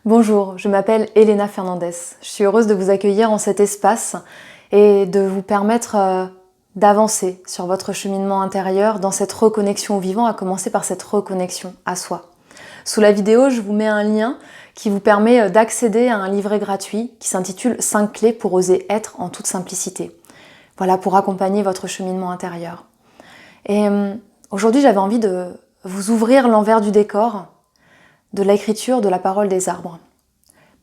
Bonjour, je m'appelle Elena Fernandez. Je suis heureuse de vous accueillir en cet espace et de vous permettre d'avancer sur votre cheminement intérieur dans cette reconnexion au vivant, à commencer par cette reconnexion à soi. Sous la vidéo, je vous mets un lien qui vous permet d'accéder à un livret gratuit qui s'intitule 5 clés pour oser être en toute simplicité. Voilà, pour accompagner votre cheminement intérieur. Et aujourd'hui, j'avais envie de vous ouvrir l'envers du décor de l'écriture de la parole des arbres.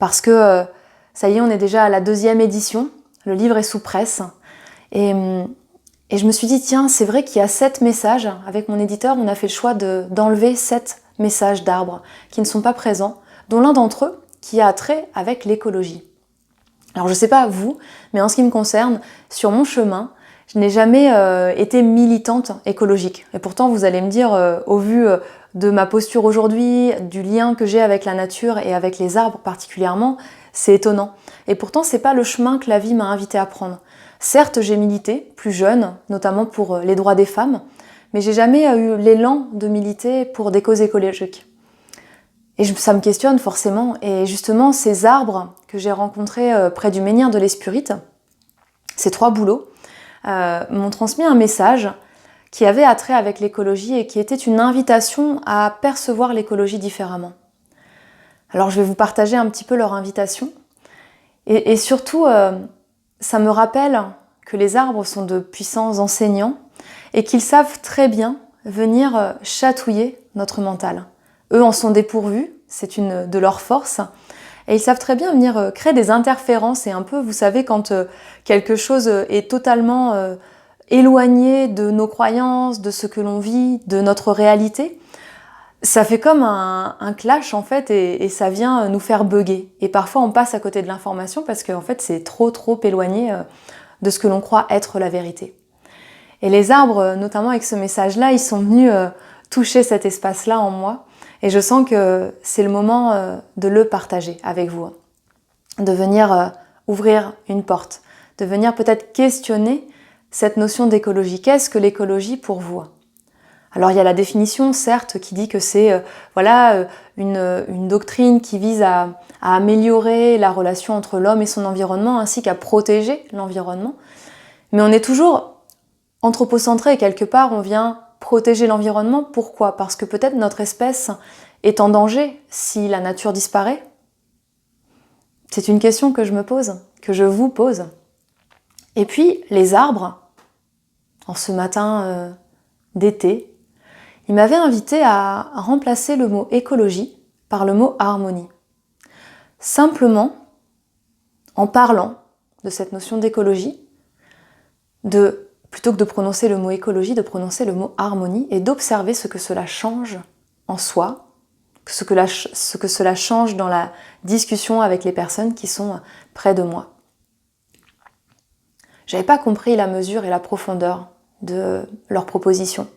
Parce que, ça y est, on est déjà à la 2e édition, le livre est sous presse, et je me suis dit, tiens, c'est vrai qu'il y a 7 messages, avec mon éditeur, on a fait le choix d'enlever 7 messages d'arbres qui ne sont pas présents, dont l'un d'entre eux qui a trait avec l'écologie. Alors je sais pas vous, mais en ce qui me concerne, sur mon chemin, je n'ai jamais été militante écologique. Et pourtant, vous allez me dire, au vu de ma posture aujourd'hui, du lien que j'ai avec la nature et avec les arbres particulièrement, c'est étonnant. Et pourtant, c'est pas le chemin que la vie m'a invité à prendre. Certes, j'ai milité, plus jeune, notamment pour les droits des femmes, mais j'ai jamais eu l'élan de militer pour des causes écologiques. Et ça me questionne forcément. Et justement, ces arbres que j'ai rencontrés près du menhir de l'Espurite, ces 3 bouleaux, m'ont transmis un message qui avait attrait avec l'écologie et qui était une invitation à percevoir l'écologie différemment. Alors je vais vous partager un petit peu leur invitation. Et surtout, ça me rappelle que les arbres sont de puissants enseignants et qu'ils savent très bien venir chatouiller notre mental. Eux en sont dépourvus, c'est une de leurs forces. Et ils savent très bien venir créer des interférences et un peu, vous savez, quand quelque chose est totalement éloigné de nos croyances, de ce que l'on vit, de notre réalité, ça fait comme un clash en fait et ça vient nous faire bugger. Et parfois on passe à côté de l'information parce qu'en fait c'est trop éloigné de ce que l'on croit être la vérité. Et les arbres, notamment avec ce message-là, ils sont venus toucher cet espace-là en moi. Et je sens que c'est le moment de le partager avec vous. De venir ouvrir une porte. De venir peut-être questionner cette notion d'écologie. Qu'est-ce que l'écologie pour vous ? Alors il y a la définition, certes, qui dit que c'est une doctrine qui vise à améliorer la relation entre l'homme et son environnement, ainsi qu'à protéger l'environnement. Mais on est toujours anthropocentré et quelque part on vient protéger l'environnement. Pourquoi ? Parce que peut-être notre espèce est en danger si la nature disparaît. C'est une question que je me pose, que je vous pose. Et puis les arbres, en ce matin d'été, ils m'avaient invité à remplacer le mot écologie par le mot harmonie. Simplement, en parlant de cette notion d'écologie, plutôt que de prononcer le mot écologie, de prononcer le mot harmonie et d'observer ce que cela change en soi, ce que cela change dans la discussion avec les personnes qui sont près de moi. J'avais pas compris la mesure et la profondeur de leurs propositions.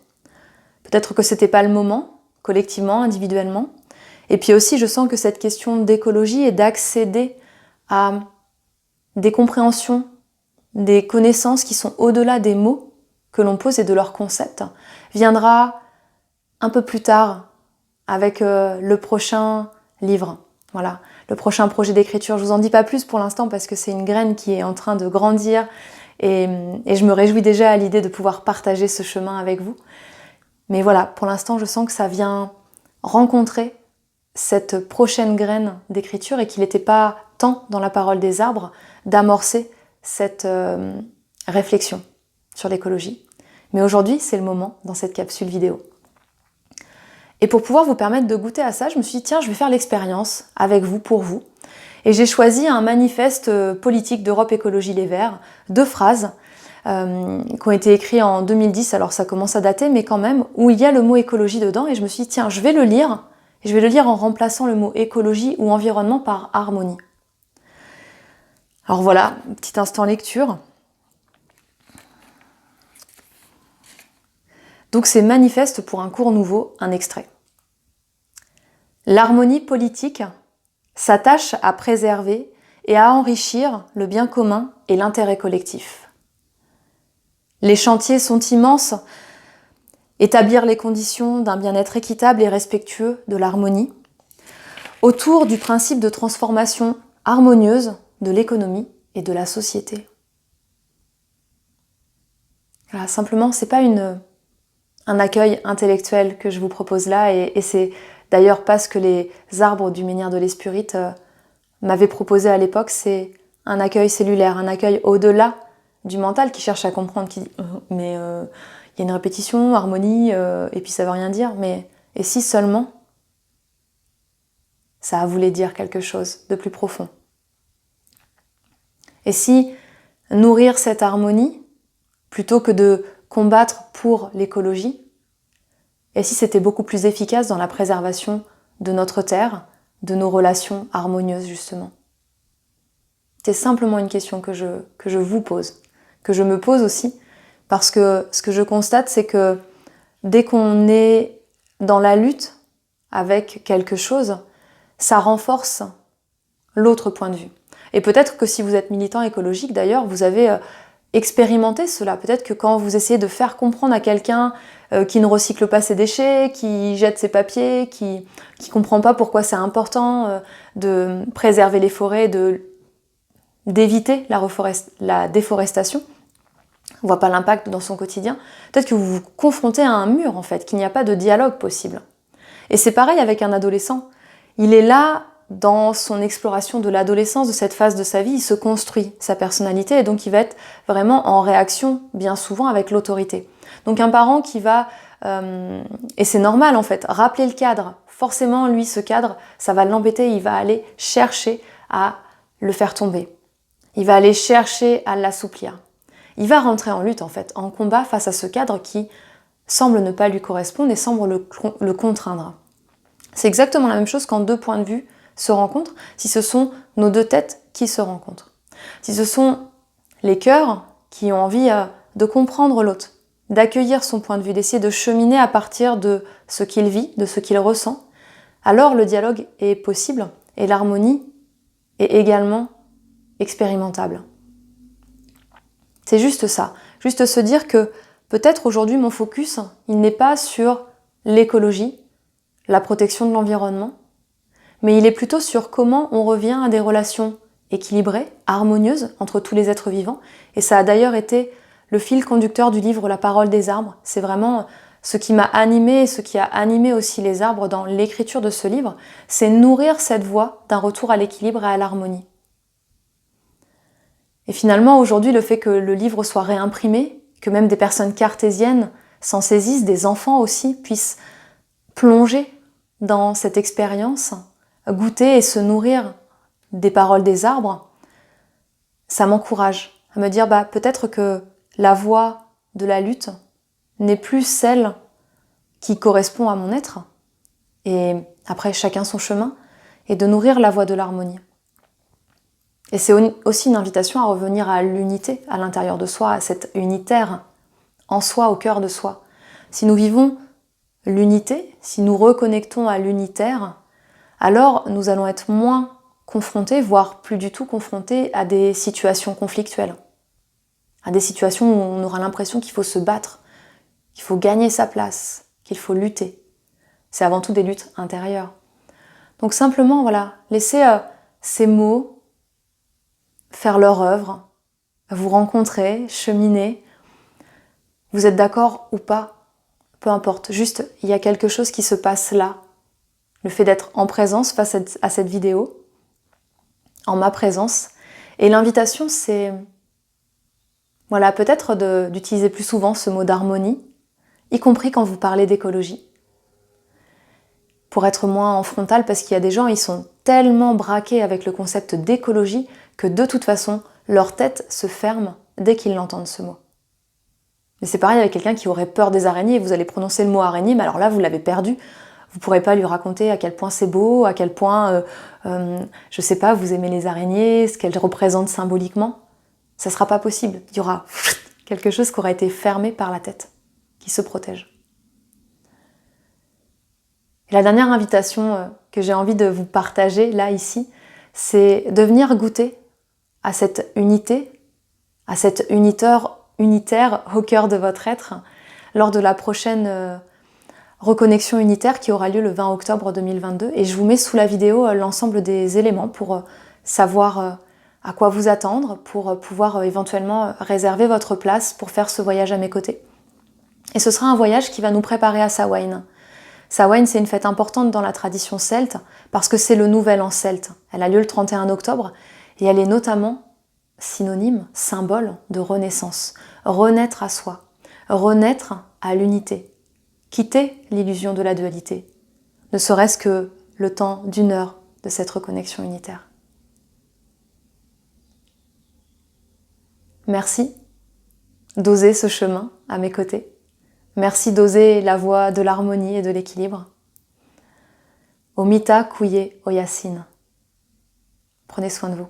Peut-être que c'était pas le moment, collectivement, individuellement. Et puis aussi, je sens que cette question d'écologie et d'accéder à des compréhensions, des connaissances qui sont au-delà des mots que l'on pose et de leurs concepts, viendra un peu plus tard avec le prochain livre. Voilà, le prochain projet d'écriture. Je vous en dis pas plus pour l'instant parce que c'est une graine qui est en train de grandir et je me réjouis déjà à l'idée de pouvoir partager ce chemin avec vous. Mais voilà, pour l'instant, je sens que ça vient rencontrer cette prochaine graine d'écriture et qu'il n'était pas temps dans la parole des arbres d'amorcer cette réflexion sur l'écologie. Mais aujourd'hui, c'est le moment dans cette capsule vidéo. Et pour pouvoir vous permettre de goûter à ça, je me suis dit, tiens, je vais faire l'expérience avec vous, pour vous. Et j'ai choisi un manifeste politique d'Europe Écologie Les Verts, 2 phrases qui ont été écrites en 2010, alors ça commence à dater, mais quand même, où il y a le mot écologie dedans. Et je me suis dit, tiens, je vais le lire, et je vais le lire en remplaçant le mot écologie ou environnement par harmonie. Alors voilà, petit instant lecture. Donc c'est manifeste pour un cours nouveau, un extrait. L'harmonie politique s'attache à préserver et à enrichir le bien commun et l'intérêt collectif. Les chantiers sont immenses. Établir les conditions d'un bien-être équitable et respectueux de l'harmonie. autour du principe de transformation harmonieuse de l'économie et de la société. Voilà, simplement, c'est pas un accueil intellectuel que je vous propose là, et c'est d'ailleurs pas ce que les arbres du menhir de l'Espurite m'avaient proposé à l'époque. C'est un accueil cellulaire, un accueil au-delà du mental qui cherche à comprendre, qui dit mais il y a une répétition, harmonie, et puis ça veut rien dire, mais et si seulement ça voulait dire quelque chose de plus profond? Et si nourrir cette harmonie, plutôt que de combattre pour l'écologie, et si c'était beaucoup plus efficace dans la préservation de notre terre, de nos relations harmonieuses justement? C'est simplement une question que je vous pose, que je me pose aussi, parce que ce que je constate, c'est que dès qu'on est dans la lutte avec quelque chose, ça renforce l'autre point de vue. Et peut-être que si vous êtes militant écologique d'ailleurs, vous avez expérimenté cela. Peut-être que quand vous essayez de faire comprendre à quelqu'un qui ne recycle pas ses déchets, qui jette ses papiers, qui comprend pas pourquoi c'est important de préserver les forêts, d'éviter la déforestation, on voit pas l'impact dans son quotidien, peut-être que vous vous confrontez à un mur en fait, qu'il n'y a pas de dialogue possible. Et c'est pareil avec un adolescent. Il est là dans son exploration de l'adolescence, de cette phase de sa vie, il se construit sa personnalité et donc il va être vraiment en réaction bien souvent avec l'autorité. Donc un parent qui va, et c'est normal en fait, rappeler le cadre, forcément lui ce cadre, ça va l'embêter, il va aller chercher à le faire tomber. Il va aller chercher à l'assouplir. Il va rentrer en lutte en fait, en combat face à ce cadre qui semble ne pas lui correspondre et semble le contraindre. C'est exactement la même chose quand deux points de vue se rencontrent, si ce sont nos deux têtes qui se rencontrent. Si ce sont les cœurs qui ont envie de comprendre l'autre, d'accueillir son point de vue, d'essayer de cheminer à partir de ce qu'il vit, de ce qu'il ressent, alors le dialogue est possible et l'harmonie est également expérimentable. C'est juste ça, juste se dire que peut-être aujourd'hui mon focus, il n'est pas sur l'écologie, la protection de l'environnement, mais il est plutôt sur comment on revient à des relations équilibrées, harmonieuses entre tous les êtres vivants. Et ça a d'ailleurs été le fil conducteur du livre La parole des arbres. C'est vraiment ce qui m'a animée et ce qui a animé aussi les arbres dans l'écriture de ce livre, c'est nourrir cette voie d'un retour à l'équilibre et à l'harmonie. Et finalement, aujourd'hui, le fait que le livre soit réimprimé, que même des personnes cartésiennes s'en saisissent, des enfants aussi puissent plonger dans cette expérience, goûter et se nourrir des paroles des arbres, ça m'encourage à me dire peut-être que la voie de la lutte n'est plus celle qui correspond à mon être, et après chacun son chemin, et de nourrir la voie de l'harmonie. Et c'est aussi une invitation à revenir à l'unité à l'intérieur de soi, à cette unitaire en soi, au cœur de soi. Si nous vivons l'unité, si nous reconnectons à l'unitaire, alors nous allons être moins confrontés, voire plus du tout confrontés à des situations conflictuelles, à des situations où on aura l'impression qu'il faut se battre, qu'il faut gagner sa place, qu'il faut lutter. C'est avant tout des luttes intérieures. Donc simplement, voilà, laissez ces mots faire leur œuvre, vous rencontrer, cheminer. Vous êtes d'accord ou pas, peu importe, juste il y a quelque chose qui se passe là. Le fait d'être en présence face à cette vidéo, en ma présence. Et l'invitation, c'est voilà, peut-être d'utiliser plus souvent ce mot d'harmonie, y compris quand vous parlez d'écologie. Pour être moins en frontal, parce qu'il y a des gens, ils sont tellement braqués avec le concept d'écologie que de toute façon, leur tête se ferme dès qu'ils l'entendent ce mot. Mais c'est pareil avec quelqu'un qui aurait peur des araignées, vous allez prononcer le mot araignée, mais alors là, vous l'avez perdu. Vous ne pourrez pas lui raconter à quel point c'est beau, à quel point, je sais pas, vous aimez les araignées, ce qu'elles représentent symboliquement. Ça ne sera pas possible. Il y aura quelque chose qui aura été fermé par la tête, qui se protège. Et la dernière invitation que j'ai envie de vous partager, là, ici, c'est de venir goûter à cette unité, à cet unitaire au cœur de votre être, lors de la prochaine reconnexion unitaire qui aura lieu le 20 octobre 2022. Et je vous mets sous la vidéo l'ensemble des éléments pour savoir à quoi vous attendre, pour pouvoir éventuellement réserver votre place pour faire ce voyage à mes côtés. Et ce sera un voyage qui va nous préparer à Samhain. Samhain, c'est une fête importante dans la tradition celte parce que c'est le nouvel an celte. Elle a lieu le 31 octobre et elle est notamment synonyme, symbole de renaissance. Renaître à soi, renaître à l'unité, quitter l'illusion de la dualité, ne serait-ce que le temps d'une heure de cette reconnexion unitaire. Merci d'oser ce chemin à mes côtés. Merci d'oser la voie de l'harmonie et de l'équilibre. Omita Kuye Oyasin. Prenez soin de vous.